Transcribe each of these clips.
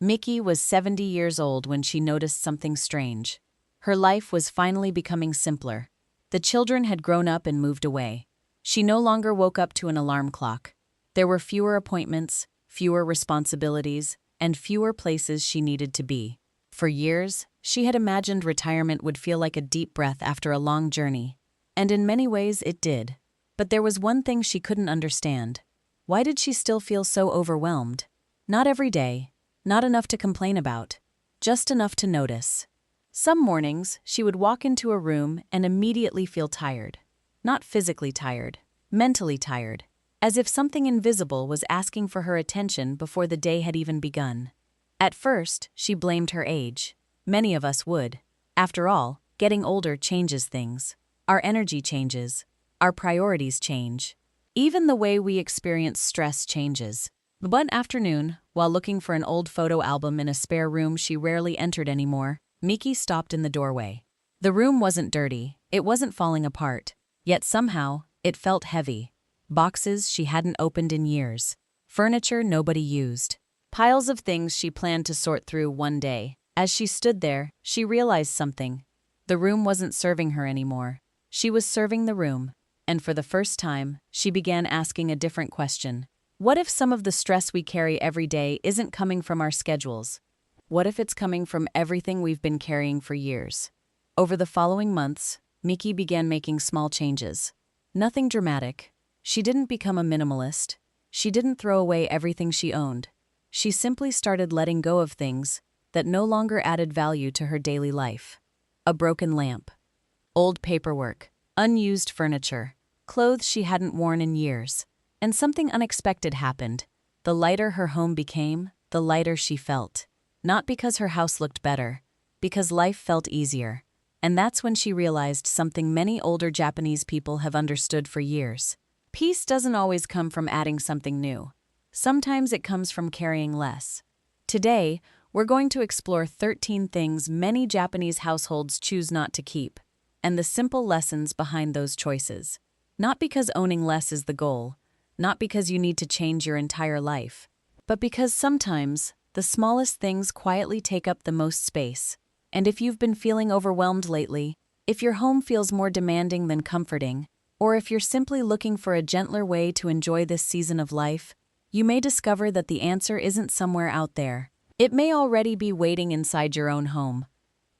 Miki was 70 years old when she noticed something strange. Her life was finally becoming simpler. The children had grown up and moved away. She no longer woke up to an alarm clock. There were fewer appointments, fewer responsibilities, and fewer places she needed to be. For years, she had imagined retirement would feel like a deep breath after a long journey. And in many ways it did. But there was one thing she couldn't understand. Why did she still feel so overwhelmed? Not every day, not enough to complain about, just enough to notice. Some mornings, she would walk into a room and immediately feel tired. Not physically tired, mentally tired, as if something invisible was asking for her attention before the day had even begun. At first, she blamed her age. Many of us would. After all, getting older changes things. Our energy changes. Our priorities change. Even the way we experience stress changes. But one afternoon, while looking for an old photo album in a spare room she rarely entered anymore, Miki stopped in the doorway. The room wasn't dirty, it wasn't falling apart, yet somehow, it felt heavy. Boxes she hadn't opened in years. Furniture nobody used. Piles of things she planned to sort through one day. As she stood there, she realized something. The room wasn't serving her anymore. She was serving the room. And for the first time, she began asking a different question. What if some of the stress we carry every day isn't coming from our schedules? What if it's coming from everything we've been carrying for years? Over the following months, Miki began making small changes. Nothing dramatic. She didn't become a minimalist. She didn't throw away everything she owned. She simply started letting go of things that no longer added value to her daily life. A broken lamp, old paperwork, unused furniture, clothes she hadn't worn in years. And something unexpected happened. The lighter her home became, the lighter she felt. Not because her house looked better, because life felt easier. And that's when she realized something many older Japanese people have understood for years. Peace doesn't always come from adding something new. Sometimes it comes from carrying less. Today, we're going to explore 13 things many Japanese households choose not to keep, and the simple lessons behind those choices. Not because owning less is the goal, not because you need to change your entire life, but because sometimes the smallest things quietly take up the most space. And if you've been feeling overwhelmed lately, if your home feels more demanding than comforting, or if you're simply looking for a gentler way to enjoy this season of life, you may discover that the answer isn't somewhere out there. It may already be waiting inside your own home.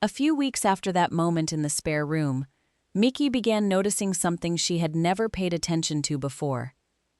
A few weeks after that moment in the spare room, Miki began noticing something she had never paid attention to before.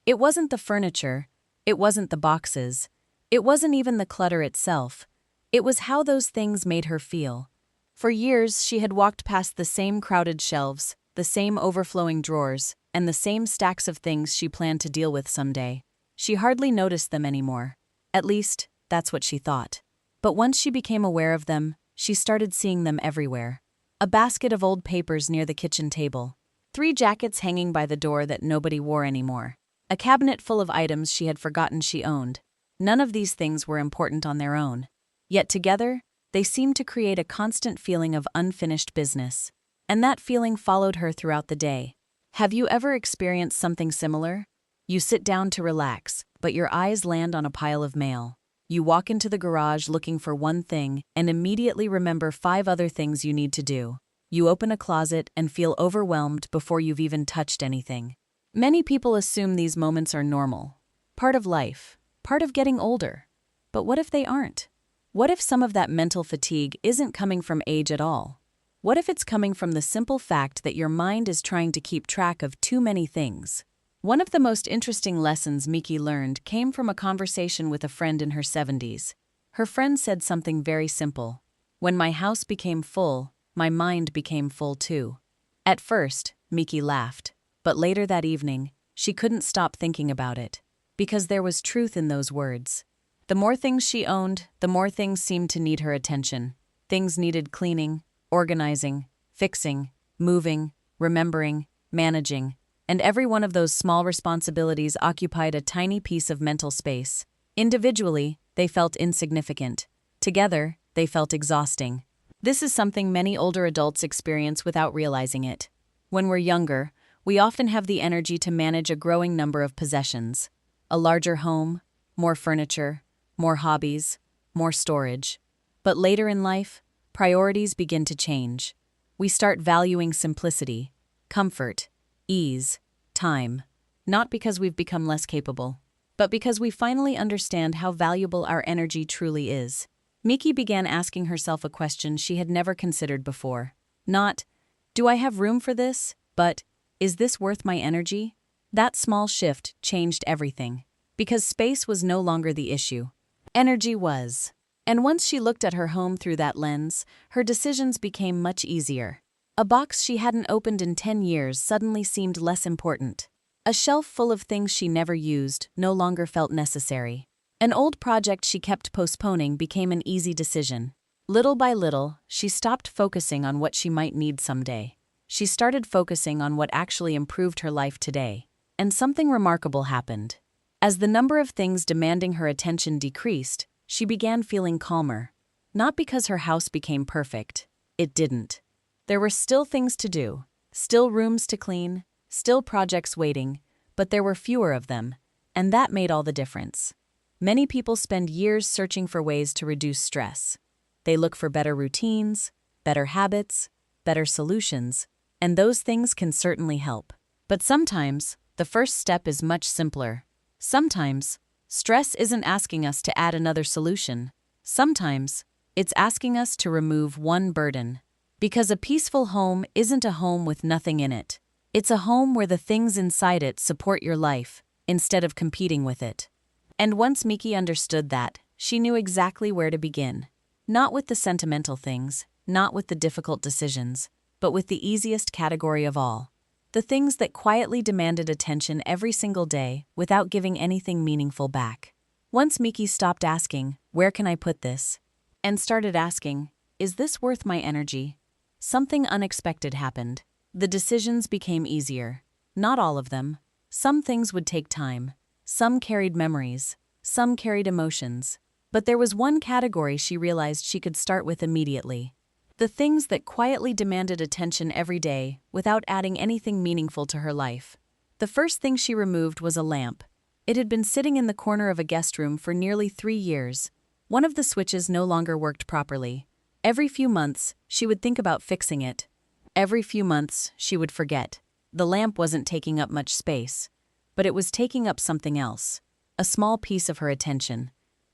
It wasn't the furniture, it wasn't the boxes, it wasn't even the clutter itself. It was how those things made her feel. For years, she had walked past the same crowded shelves, the same overflowing drawers, and the same stacks of things she planned to deal with someday. She hardly noticed them anymore. At least, that's what she thought. But once she became aware of them, she started seeing them everywhere. A basket of old papers near the kitchen table. 3 jackets hanging by the door that nobody wore anymore. A cabinet full of items she had forgotten she owned. None of these things were important on their own. Yet together, they seemed to create a constant feeling of unfinished business. And that feeling followed her throughout the day. Have you ever experienced something similar? You sit down to relax, but your eyes land on a pile of mail. You walk into the garage looking for one thing and immediately remember 5 other things you need to do. You open a closet and feel overwhelmed before you've even touched anything. Many people assume these moments are normal, part of life, part of getting older. But what if they aren't? What if some of that mental fatigue isn't coming from age at all? What if it's coming from the simple fact that your mind is trying to keep track of too many things? One of the most interesting lessons Miki learned came from a conversation with a friend in her 70s. Her friend said something very simple. When my house became full, my mind became full too. At first, Miki laughed, but later that evening, she couldn't stop thinking about it, because there was truth in those words. The more things she owned, the more things seemed to need her attention. Things needed cleaning, organizing, fixing, moving, remembering, managing. And every one of those small responsibilities occupied a tiny piece of mental space. Individually, they felt insignificant. Together, they felt exhausting. This is something many older adults experience without realizing it. When we're younger, we often have the energy to manage a growing number of possessions. A larger home, more furniture, more hobbies, more storage. But later in life, priorities begin to change. We start valuing simplicity, comfort, ease, time, not because we've become less capable, but because we finally understand how valuable our energy truly is. Miki began asking herself a question she had never considered before. Not, do I have room for this? But, is this worth my energy? That small shift changed everything. Because space was no longer the issue. Energy was. And once she looked at her home through that lens, her decisions became much easier. A box she hadn't opened in 10 years suddenly seemed less important. A shelf full of things she never used no longer felt necessary. An old project she kept postponing became an easy decision. Little by little, she stopped focusing on what she might need someday. She started focusing on what actually improved her life today. And something remarkable happened. As the number of things demanding her attention decreased, she began feeling calmer. Not because her house became perfect. It didn't. There were still things to do, still rooms to clean, still projects waiting, but there were fewer of them, and that made all the difference. Many people spend years searching for ways to reduce stress. They look for better routines, better habits, better solutions, and those things can certainly help. But sometimes, the first step is much simpler. Sometimes, stress isn't asking us to add another solution. Sometimes, it's asking us to remove one burden. Because a peaceful home isn't a home with nothing in it. It's a home where the things inside it support your life, instead of competing with it. And once Miki understood that, she knew exactly where to begin. Not with the sentimental things, not with the difficult decisions, but with the easiest category of all. The things that quietly demanded attention every single day without giving anything meaningful back. Once Miki stopped asking, "Where can I put this?" and started asking, "Is this worth my energy?" something unexpected happened. The decisions became easier. Not all of them. Some things would take time. Some carried memories. Some carried emotions. But there was one category she realized she could start with immediately. The things that quietly demanded attention every day without adding anything meaningful to her life. The first thing she removed was a lamp. It had been sitting in the corner of a guest room for nearly 3 years. One of the switches no longer worked properly. Every few months, she would think about fixing it. Every few months, she would forget. The lamp wasn't taking up much space, but it was taking up something else. A small piece of her attention.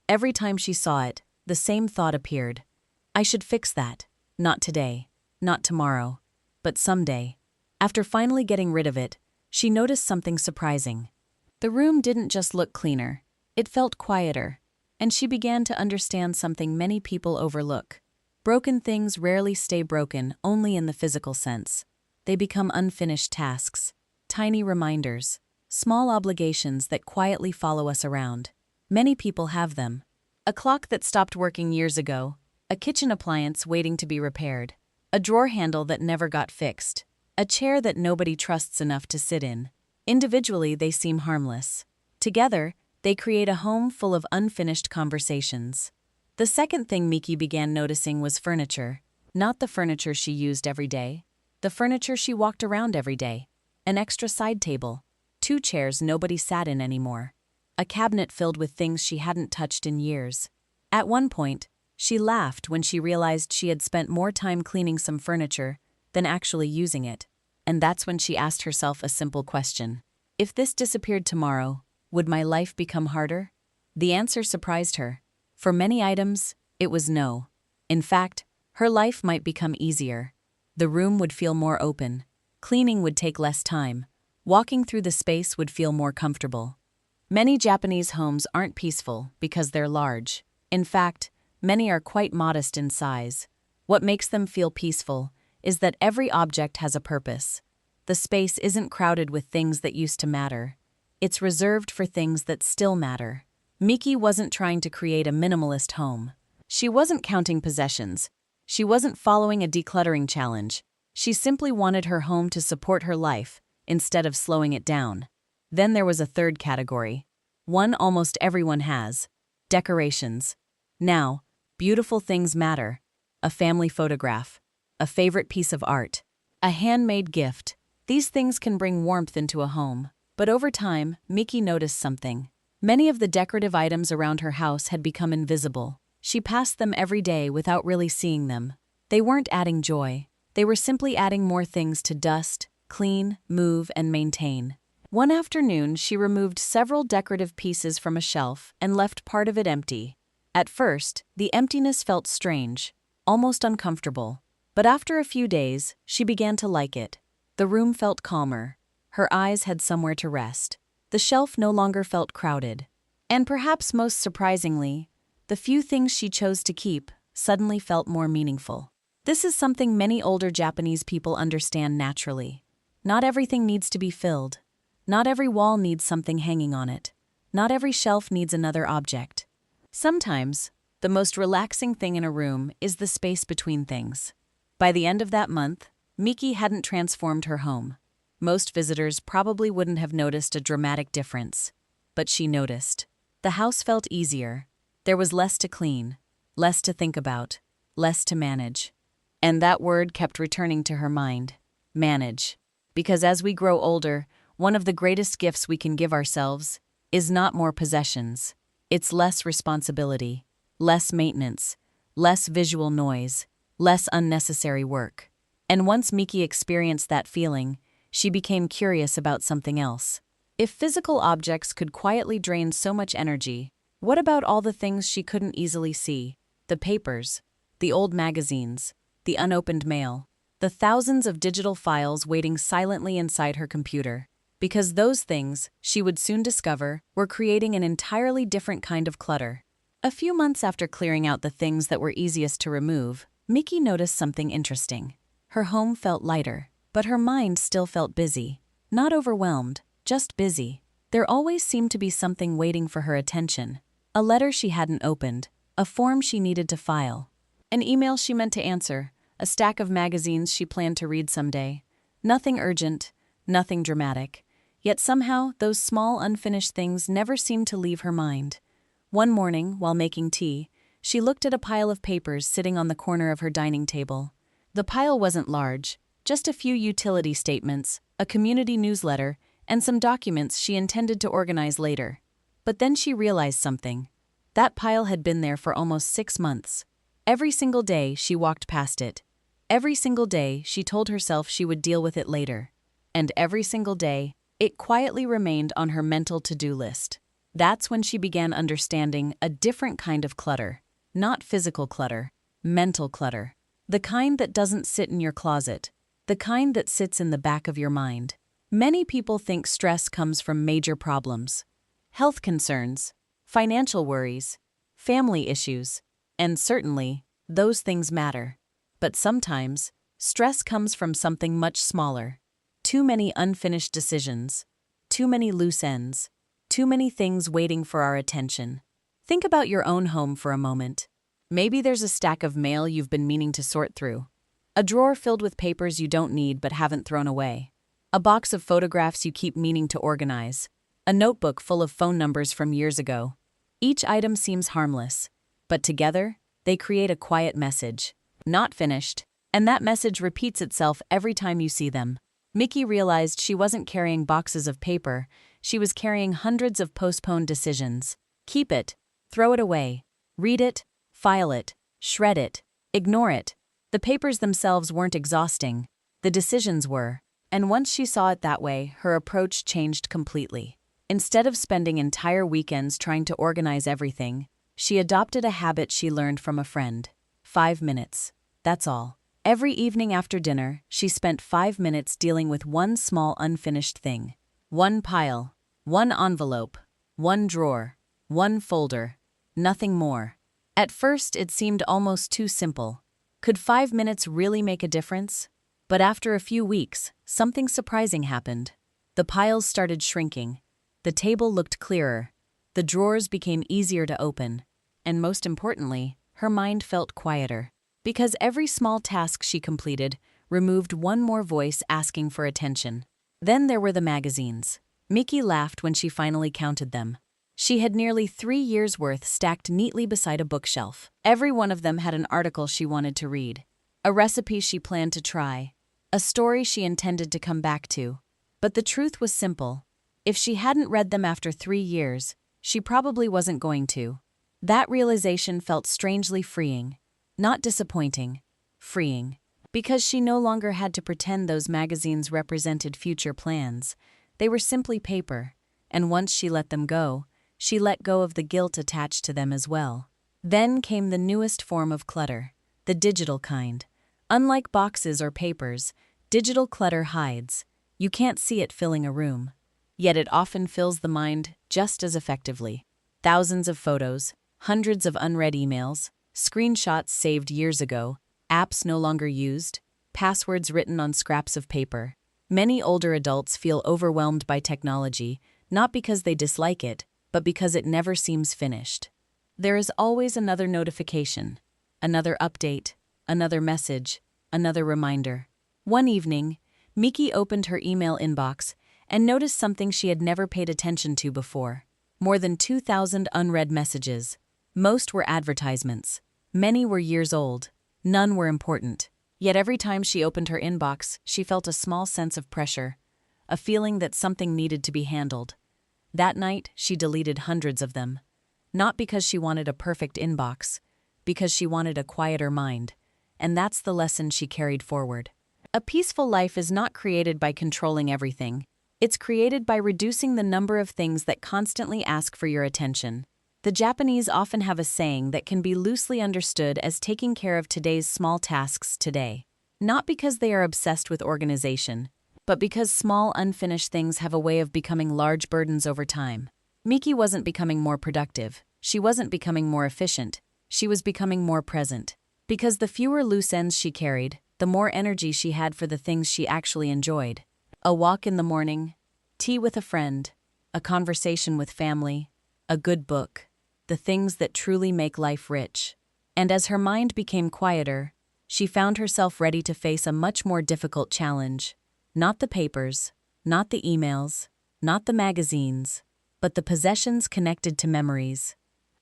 Every time she saw it, the same thought appeared. I should fix that. Not today, not tomorrow, but someday. After finally getting rid of it, she noticed something surprising. The room didn't just look cleaner, it felt quieter, and she began to understand something many people overlook. Broken things rarely stay broken only in the physical sense. They become unfinished tasks, tiny reminders, small obligations that quietly follow us around. Many people have them. A clock that stopped working years ago, a kitchen appliance waiting to be repaired, a drawer handle that never got fixed, a chair that nobody trusts enough to sit in. Individually, they seem harmless. Together, they create a home full of unfinished conversations. The second thing Miki began noticing was furniture. Not the furniture she used every day. The furniture she walked around every day. An extra side table. 2 chairs nobody sat in anymore. A cabinet filled with things she hadn't touched in years. At one point, she laughed when she realized she had spent more time cleaning some furniture than actually using it. And that's when she asked herself a simple question. If this disappeared tomorrow, would my life become harder? The answer surprised her. For many items, it was no. In fact, her life might become easier. The room would feel more open. Cleaning would take less time. Walking through the space would feel more comfortable. Many Japanese homes aren't peaceful because they're large. In fact, many are quite modest in size. What makes them feel peaceful is that every object has a purpose. The space isn't crowded with things that used to matter. It's reserved for things that still matter. Miki wasn't trying to create a minimalist home. She wasn't counting possessions. She wasn't following a decluttering challenge. She simply wanted her home to support her life, instead of slowing it down. Then there was a third category. One almost everyone has. Decorations. Now, beautiful things matter. A family photograph. A favorite piece of art. A handmade gift. These things can bring warmth into a home. But over time, Miki noticed something. Many of the decorative items around her house had become invisible. She passed them every day without really seeing them. They weren't adding joy. They were simply adding more things to dust, clean, move, and maintain. One afternoon, she removed several decorative pieces from a shelf and left part of it empty. At first, the emptiness felt strange, almost uncomfortable. But after a few days, she began to like it. The room felt calmer. Her eyes had somewhere to rest. The shelf no longer felt crowded. And perhaps most surprisingly, the few things she chose to keep suddenly felt more meaningful. This is something many older Japanese people understand naturally. Not everything needs to be filled. Not every wall needs something hanging on it. Not every shelf needs another object. Sometimes, the most relaxing thing in a room is the space between things. By the end of that month, Miki hadn't transformed her home. Most visitors probably wouldn't have noticed a dramatic difference. But she noticed. The house felt easier. There was less to clean, less to think about, less to manage. And that word kept returning to her mind. Manage. Because as we grow older, one of the greatest gifts we can give ourselves is not more possessions. It's less responsibility, less maintenance, less visual noise, less unnecessary work. And once Miki experienced that feeling, she became curious about something else. If physical objects could quietly drain so much energy, what about all the things she couldn't easily see? The papers, the old magazines, the unopened mail, the thousands of digital files waiting silently inside her computer. Because those things, she would soon discover, were creating an entirely different kind of clutter. A few months after clearing out the things that were easiest to remove, Miki noticed something interesting. Her home felt lighter, but her mind still felt busy. Not overwhelmed, just busy. There always seemed to be something waiting for her attention. A letter she hadn't opened, a form she needed to file, an email she meant to answer, a stack of magazines she planned to read someday. Nothing urgent, nothing dramatic. Yet somehow, those small unfinished things never seemed to leave her mind. One morning, while making tea, she looked at a pile of papers sitting on the corner of her dining table. The pile wasn't large, just a few utility statements, a community newsletter, and some documents she intended to organize later. But then she realized something. That pile had been there for almost 6 months. Every single day she walked past it. Every single day she told herself she would deal with it later. And every single day, it quietly remained on her mental to-do list. That's when she began understanding a different kind of clutter. Not physical clutter, mental clutter. The kind that doesn't sit in your closet. The kind that sits in the back of your mind. Many people think stress comes from major problems. Health concerns, financial worries, family issues, and certainly, those things matter. But sometimes, stress comes from something much smaller. Too many unfinished decisions, too many loose ends, too many things waiting for our attention. Think about your own home for a moment. Maybe there's a stack of mail you've been meaning to sort through, a drawer filled with papers you don't need but haven't thrown away, a box of photographs you keep meaning to organize, a notebook full of phone numbers from years ago. Each item seems harmless, but together, they create a quiet message, not finished, and that message repeats itself every time you see them. Miki realized she wasn't carrying boxes of paper, she was carrying hundreds of postponed decisions. Keep it, throw it away, read it, file it, shred it, ignore it. The papers themselves weren't exhausting, the decisions were. And once she saw it that way, her approach changed completely. Instead of spending entire weekends trying to organize everything, she adopted a habit she learned from a friend. 5 minutes. That's all. Every evening after dinner, she spent 5 minutes dealing with one small unfinished thing. One pile, one envelope, one drawer, one folder, nothing more. At first, it seemed almost too simple. Could 5 minutes really make a difference? But after a few weeks, something surprising happened. The piles started shrinking. The table looked clearer. The drawers became easier to open. And most importantly, her mind felt quieter. Because every small task she completed removed one more voice asking for attention. Then there were the magazines. Miki laughed when she finally counted them. She had nearly 3 years' worth stacked neatly beside a bookshelf. Every one of them had an article she wanted to read, a recipe she planned to try, a story she intended to come back to. But the truth was simple. If she hadn't read them after 3 years, she probably wasn't going to. That realization felt strangely freeing. Not disappointing, freeing. Because she no longer had to pretend those magazines represented future plans. They were simply paper, and once she let them go, she let go of the guilt attached to them as well. Then came the newest form of clutter, the digital kind. Unlike boxes or papers, digital clutter hides. You can't see it filling a room. Yet it often fills the mind just as effectively. Thousands of photos, hundreds of unread emails, screenshots saved years ago, apps no longer used, passwords written on scraps of paper. Many older adults feel overwhelmed by technology, not because they dislike it, but because it never seems finished. There is always another notification, another update, another message, another reminder. One evening, Miki opened her email inbox and noticed something she had never paid attention to before. More than 2,000 unread messages. Most were advertisements. Many were years old. None were important. Yet every time she opened her inbox, she felt a small sense of pressure, a feeling that something needed to be handled. That night, she deleted hundreds of them. Not because she wanted a perfect inbox, because she wanted a quieter mind. And that's the lesson she carried forward. A peaceful life is not created by controlling everything. It's created by reducing the number of things that constantly ask for your attention. The Japanese often have a saying that can be loosely understood as taking care of today's small tasks today. Not because they are obsessed with organization, but because small unfinished things have a way of becoming large burdens over time. Miki wasn't becoming more productive. She wasn't becoming more efficient. She was becoming more present. Because the fewer loose ends she carried, the more energy she had for the things she actually enjoyed. A walk in the morning, tea with a friend, a conversation with family, a good book, the things that truly make life rich. And as her mind became quieter, she found herself ready to face a much more difficult challenge. Not the papers, not the emails, not the magazines, but the possessions connected to memories.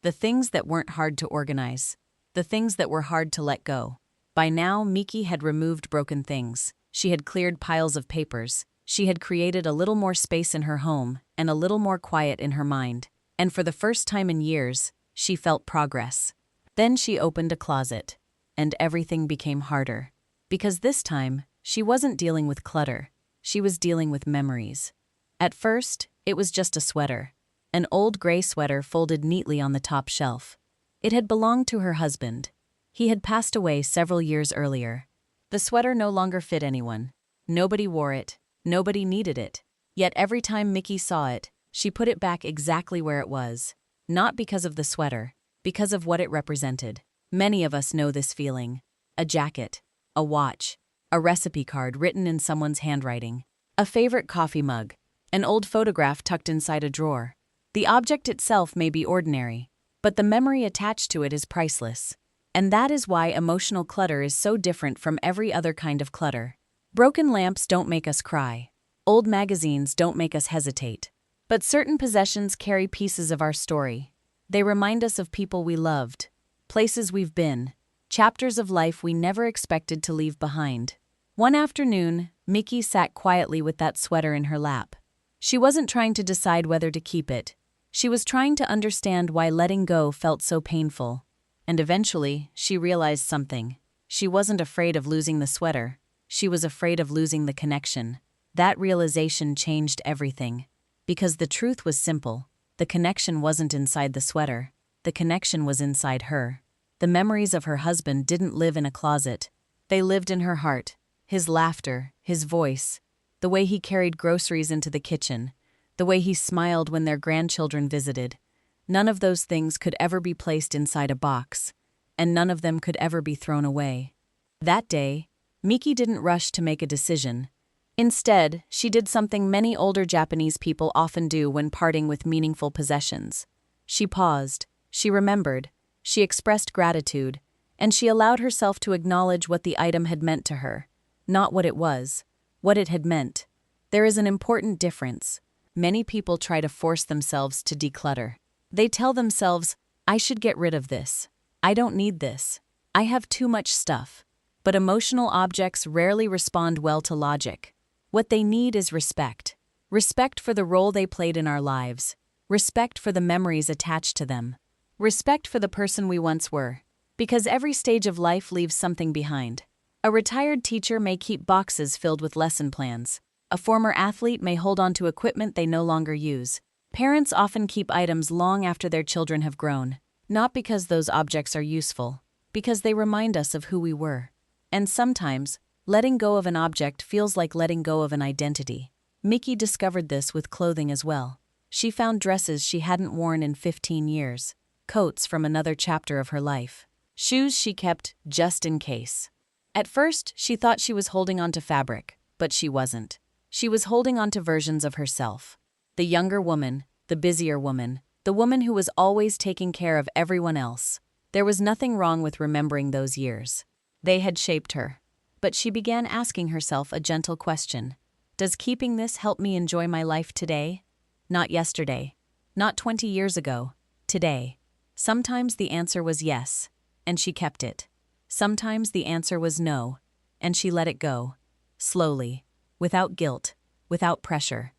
The things that weren't hard to organize, the things that were hard to let go. By now, Miki had removed broken things. She had cleared piles of papers. She had created a little more space in her home and a little more quiet in her mind. And for the first time in years, she felt progress. Then she opened a closet, and everything became harder. Because this time, she wasn't dealing with clutter. She was dealing with memories. At first, it was just a sweater. An old gray sweater folded neatly on the top shelf. It had belonged to her husband. He had passed away several years earlier. The sweater no longer fit anyone. Nobody wore it. Nobody needed it. Yet every time Miki saw it, she put it back exactly where it was. Not because of the sweater, because of what it represented. Many of us know this feeling. A jacket, a watch, a recipe card written in someone's handwriting, a favorite coffee mug, an old photograph tucked inside a drawer. The object itself may be ordinary, but the memory attached to it is priceless. And that is why emotional clutter is so different from every other kind of clutter. Broken lamps don't make us cry. Old magazines don't make us hesitate. But certain possessions carry pieces of our story. They remind us of people we loved, places we've been, chapters of life we never expected to leave behind. One afternoon, Miki sat quietly with that sweater in her lap. She wasn't trying to decide whether to keep it. She was trying to understand why letting go felt so painful. And eventually, she realized something. She wasn't afraid of losing the sweater. She was afraid of losing the connection. That realization changed everything. Because the truth was simple. The connection wasn't inside the sweater. The connection was inside her. The memories of her husband didn't live in a closet. They lived in her heart. His laughter, his voice, the way he carried groceries into the kitchen, the way he smiled when their grandchildren visited. None of those things could ever be placed inside a box, and none of them could ever be thrown away. That day, Miki didn't rush to make a decision. Instead, she did something many older Japanese people often do when parting with meaningful possessions. She paused, she remembered, she expressed gratitude, and she allowed herself to acknowledge what the item had meant to her. Not what it was, what it had meant. There is an important difference. Many people try to force themselves to declutter. They tell themselves, I should get rid of this. I don't need this. I have too much stuff. But emotional objects rarely respond well to logic. What they need is respect. Respect for the role they played in our lives. Respect for the memories attached to them. Respect for the person we once were. Because every stage of life leaves something behind. A retired teacher may keep boxes filled with lesson plans. A former athlete may hold on to equipment they no longer use. Parents often keep items long after their children have grown, not because those objects are useful, because they remind us of who we were. And sometimes, letting go of an object feels like letting go of an identity. Miki discovered this with clothing as well. She found dresses she hadn't worn in 15 years, coats from another chapter of her life, shoes she kept just in case. At first, she thought she was holding onto fabric, but she wasn't. She was holding onto versions of herself. The younger woman, the busier woman, the woman who was always taking care of everyone else. There was nothing wrong with remembering those years. They had shaped her. But she began asking herself a gentle question. Does keeping this help me enjoy my life today? Not yesterday. Not 20 years ago. Today. Sometimes the answer was yes, and she kept it. Sometimes the answer was no, and she let it go. Slowly. Without guilt. Without pressure.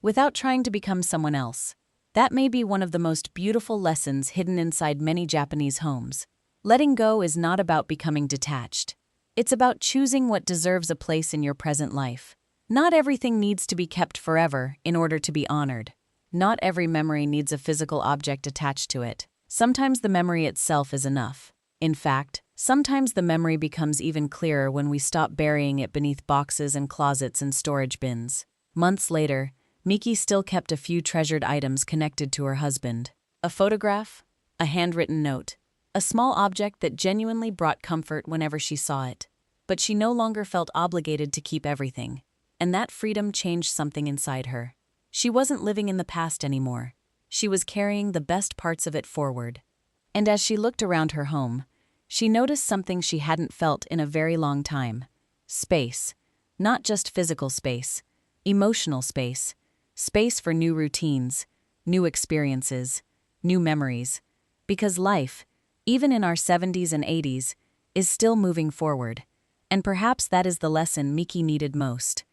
Without trying to become someone else. That may be one of the most beautiful lessons hidden inside many Japanese homes. Letting go is not about becoming detached. It's about choosing what deserves a place in your present life. Not everything needs to be kept forever in order to be honored. Not every memory needs a physical object attached to it. Sometimes the memory itself is enough. In fact, sometimes the memory becomes even clearer when we stop burying it beneath boxes and closets and storage bins. Months later, Miki still kept a few treasured items connected to her husband. A photograph, a handwritten note, a small object that genuinely brought comfort whenever she saw it. But she no longer felt obligated to keep everything. And that freedom changed something inside her. She wasn't living in the past anymore. She was carrying the best parts of it forward. And as she looked around her home, she noticed something she hadn't felt in a very long time. Space. Not just physical space. Emotional space. Space for new routines, new experiences, new memories. Because life, even in our 70s and 80s, is still moving forward. And perhaps that is the lesson Miki needed most.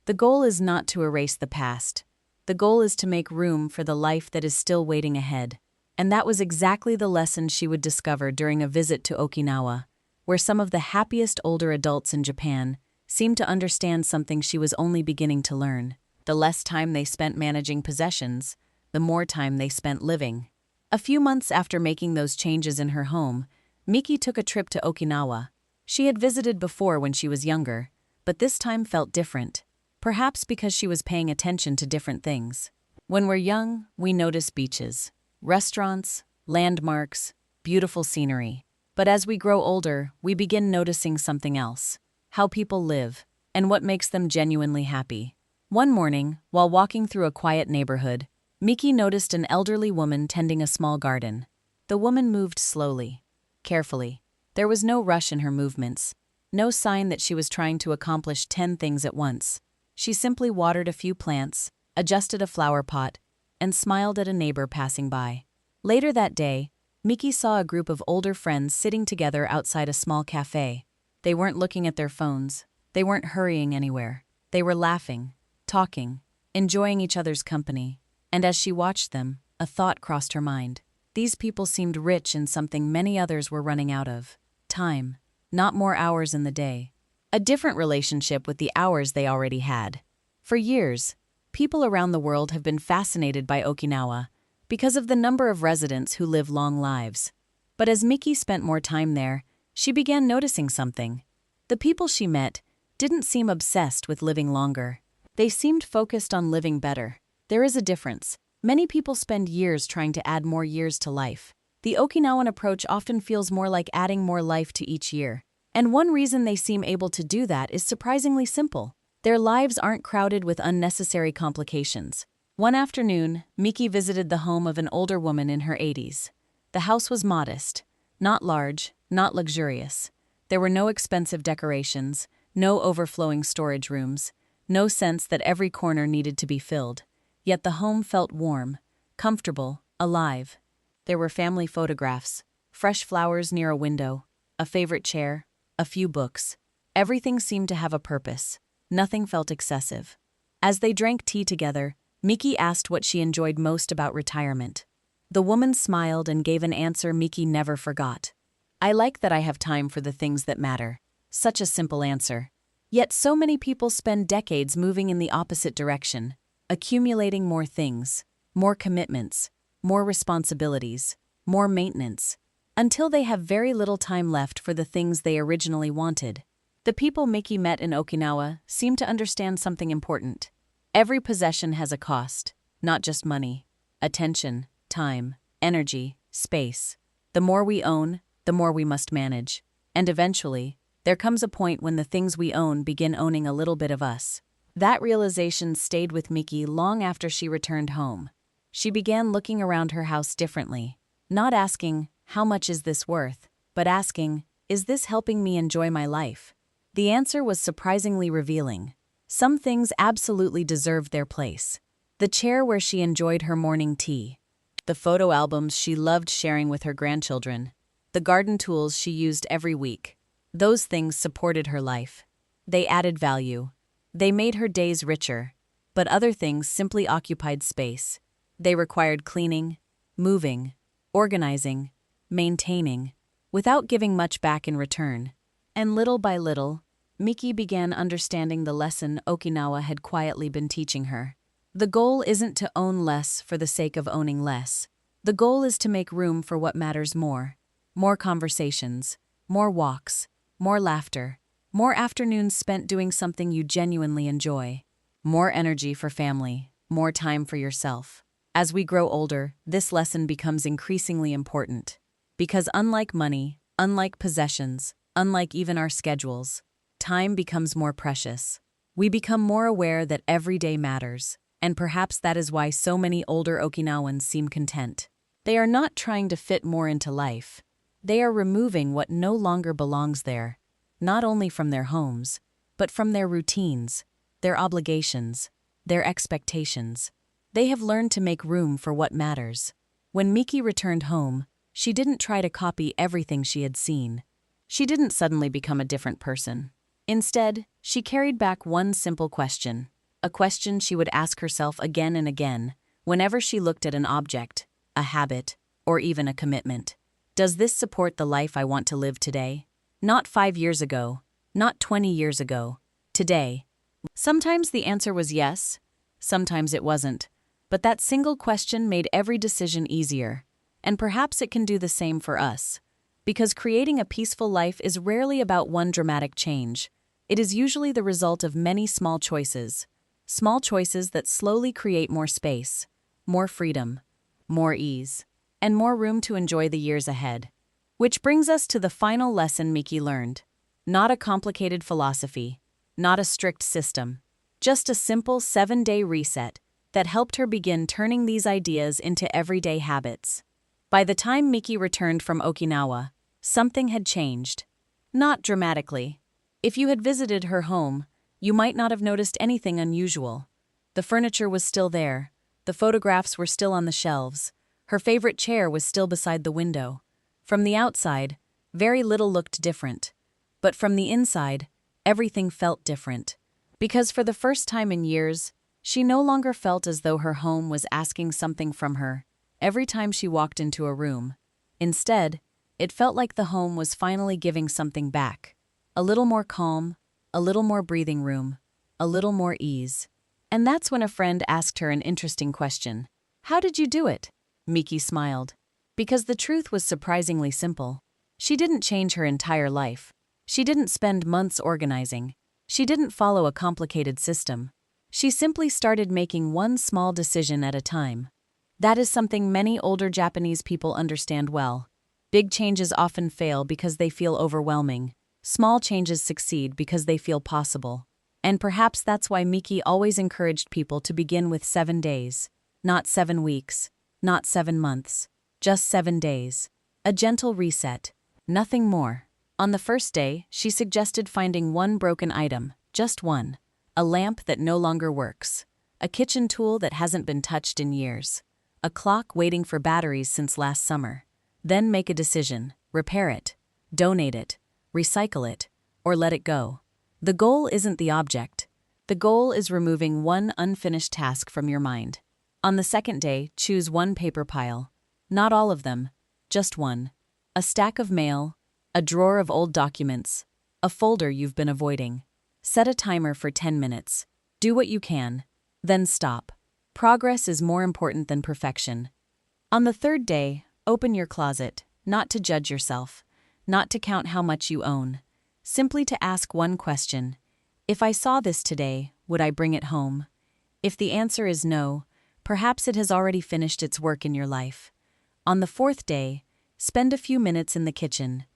The goal is not to erase the past. The goal is to make room for the life that is still waiting ahead. And that was exactly the lesson she would discover during a visit to Okinawa, where some of the happiest older adults in Japan seemed to understand something she was only beginning to learn. The less time they spent managing possessions, the more time they spent living. A few months after making those changes in her home, Miki took a trip to Okinawa. She had visited before when she was younger, but this time felt different. Perhaps because she was paying attention to different things. When we're young, we notice beaches, restaurants, landmarks, beautiful scenery. But as we grow older, we begin noticing something else. How people live, and what makes them genuinely happy. One morning, while walking through a quiet neighborhood, Miki noticed an elderly woman tending a small garden. The woman moved slowly, carefully. There was no rush in her movements, no sign that she was trying to accomplish 10 things at once. She simply watered a few plants, adjusted a flower pot, and smiled at a neighbor passing by. Later that day, Miki saw a group of older friends sitting together outside a small cafe. They weren't looking at their phones. They weren't hurrying anywhere. They were laughing, talking, enjoying each other's company. And as she watched them, a thought crossed her mind. These people seemed rich in something many others were running out of. Time. Not more hours in the day. A different relationship with the hours they already had. For years, people around the world have been fascinated by Okinawa because of the number of residents who live long lives. But as Miki spent more time there, she began noticing something. The people she met didn't seem obsessed with living longer. They seemed focused on living better. There is a difference. Many people spend years trying to add more years to life. The Okinawan approach often feels more like adding more life to each year. And one reason they seem able to do that is surprisingly simple. Their lives aren't crowded with unnecessary complications. One afternoon, Miki visited the home of an older woman in her 80s. The house was modest, not large, not luxurious. There were no expensive decorations, no overflowing storage rooms, no sense that every corner needed to be filled. Yet the home felt warm, comfortable, alive. There were family photographs, fresh flowers near a window, a favorite chair, a few books. Everything seemed to have a purpose. Nothing felt excessive. As they drank tea together, Miki asked what she enjoyed most about retirement. The woman smiled and gave an answer Miki never forgot. I like that I have time for the things that matter. Such a simple answer. Yet so many people spend decades moving in the opposite direction, accumulating more things, more commitments, more responsibilities, more maintenance, until they have very little time left for the things they originally wanted. The people Miki met in Okinawa seemed to understand something important. Every possession has a cost, not just money, attention, time, energy, space. The more we own, the more we must manage. And eventually, there comes a point when the things we own begin owning a little bit of us. That realization stayed with Miki long after she returned home. She began looking around her house differently, not asking, "How much is this worth?" but asking, "Is this helping me enjoy my life?" The answer was surprisingly revealing. Some things absolutely deserved their place. The chair where she enjoyed her morning tea, the photo albums she loved sharing with her grandchildren, the garden tools she used every week. Those things supported her life. They added value. They made her days richer. But other things simply occupied space. They required cleaning, moving, organizing, maintaining, without giving much back in return. And little by little, Miki began understanding the lesson Okinawa had quietly been teaching her. The goal isn't to own less for the sake of owning less. The goal is to make room for what matters more. More conversations, more walks, more laughter, more afternoons spent doing something you genuinely enjoy, more energy for family, more time for yourself. As we grow older, this lesson becomes increasingly important. Because unlike money, unlike possessions, unlike even our schedules, time becomes more precious. We become more aware that every day matters, and perhaps that is why so many older Okinawans seem content. They are not trying to fit more into life. They are removing what no longer belongs there, not only from their homes, but from their routines, their obligations, their expectations. They have learned to make room for what matters. When Miki returned home, she didn't try to copy everything she had seen. She didn't suddenly become a different person. Instead, she carried back one simple question, a question she would ask herself again and again, whenever she looked at an object, a habit, or even a commitment. Does this support the life I want to live today? Not 5 years ago, not 20 years ago, today. Sometimes the answer was yes, sometimes it wasn't, but that single question made every decision easier, and perhaps it can do the same for us. Because creating a peaceful life is rarely about one dramatic change. It is usually the result of many small choices that slowly create more space, more freedom, more ease, and more room to enjoy the years ahead. Which brings us to the final lesson Miki learned. Not a complicated philosophy, not a strict system, just a simple 7-day reset that helped her begin turning these ideas into everyday habits. By the time Miki returned from Okinawa, something had changed. Not dramatically. If you had visited her home, you might not have noticed anything unusual. The furniture was still there, the photographs were still on the shelves, her favorite chair was still beside the window. From the outside, very little looked different. But from the inside, everything felt different. Because for the first time in years, she no longer felt as though her home was asking something from her every time she walked into a room. Instead, it felt like the home was finally giving something back. A little more calm, a little more breathing room, a little more ease. And that's when a friend asked her an interesting question. "How did you do it?" Miki smiled. Because the truth was surprisingly simple. She didn't change her entire life. She didn't spend months organizing. She didn't follow a complicated system. She simply started making one small decision at a time. That is something many older Japanese people understand well. Big changes often fail because they feel overwhelming. Small changes succeed because they feel possible. And perhaps that's why Miki always encouraged people to begin with 7 days. Not 7 weeks, not 7 months, just 7 days. A gentle reset, nothing more. On the first day, she suggested finding one broken item, just one. A lamp that no longer works. A kitchen tool that hasn't been touched in years. A clock waiting for batteries since last summer. Then make a decision, repair it, donate it, recycle it, or let it go. The goal isn't the object. The goal is removing one unfinished task from your mind. On the second day, choose one paper pile. Not all of them, just one. A stack of mail, a drawer of old documents, a folder you've been avoiding. Set a timer for 10 minutes. Do what you can, then stop. Progress is more important than perfection. On the third day, open your closet, not to judge yourself, not to count how much you own, simply to ask one question. If I saw this today, would I bring it home? If the answer is no, perhaps it has already finished its work in your life. On the fourth day, spend a few minutes in the kitchen.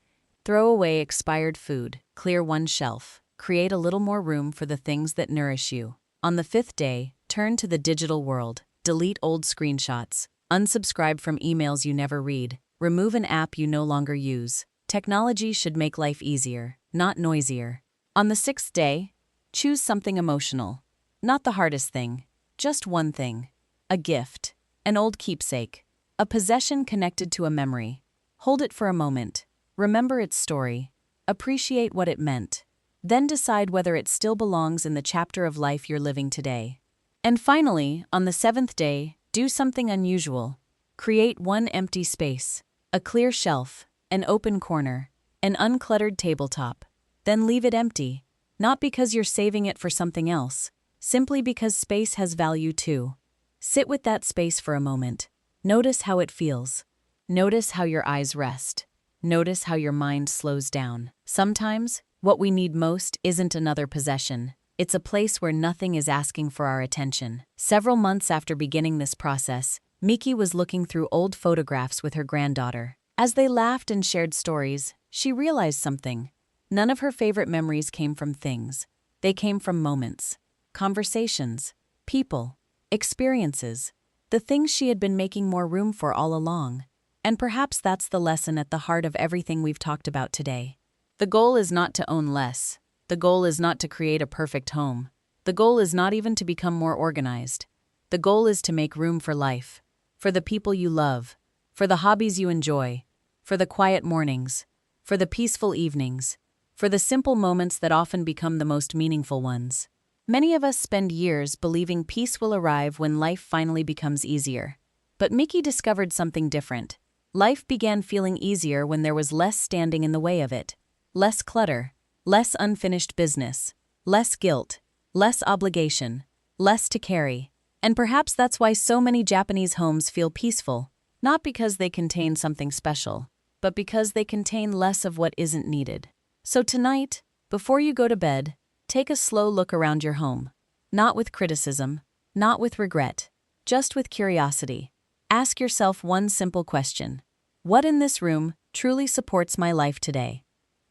Throw away expired food, clear one shelf, create a little more room for the things that nourish you. On the fifth day, turn to the digital world, delete old screenshots, unsubscribe from emails you never read, remove an app you no longer use. Technology should make life easier, not noisier. On the sixth day, choose something emotional. Not the hardest thing, just one thing. A gift, an old keepsake, a possession connected to a memory. Hold it for a moment. Remember its story. Appreciate what it meant. Then decide whether it still belongs in the chapter of life you're living today. And finally, on the seventh day, do something unusual. Create one empty space, a clear shelf, an open corner, an uncluttered tabletop. Then leave it empty, not because you're saving it for something else, simply because space has value too. Sit with that space for a moment. Notice how it feels. Notice how your eyes rest. Notice how your mind slows down. Sometimes, what we need most isn't another possession. It's a place where nothing is asking for our attention. Several months after beginning this process, Miki was looking through old photographs with her granddaughter. As they laughed and shared stories, she realized something. None of her favorite memories came from things. They came from moments, conversations, people, experiences, the things she had been making more room for all along. And perhaps that's the lesson at the heart of everything we've talked about today. The goal is not to own less. The goal is not to create a perfect home. The goal is not even to become more organized. The goal is to make room for life, for the people you love, for the hobbies you enjoy, for the quiet mornings, for the peaceful evenings, for the simple moments that often become the most meaningful ones. Many of us spend years believing peace will arrive when life finally becomes easier. But Miki discovered something different. Life began feeling easier when there was less standing in the way of it. Less clutter, less unfinished business, less guilt, less obligation, less to carry. And perhaps that's why so many Japanese homes feel peaceful, not because they contain something special, but because they contain less of what isn't needed. So tonight, before you go to bed, take a slow look around your home. Not with criticism, not with regret, just with curiosity. Ask yourself one simple question. What in this room truly supports my life today?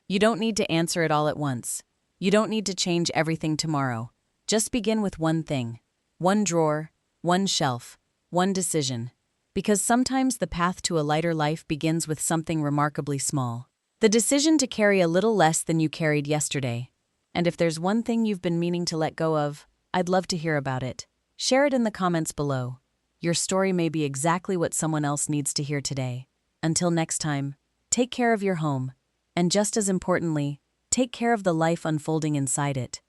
You don't need to answer it all at once. You don't need to change everything tomorrow. Just begin with one thing. One drawer, one shelf, one decision. Because sometimes the path to a lighter life begins with something remarkably small. The decision to carry a little less than you carried yesterday. And if there's one thing you've been meaning to let go of, I'd love to hear about it. Share it in the comments below. Your story may be exactly what someone else needs to hear today. Until next time, take care of your home. And just as importantly, take care of the life unfolding inside it.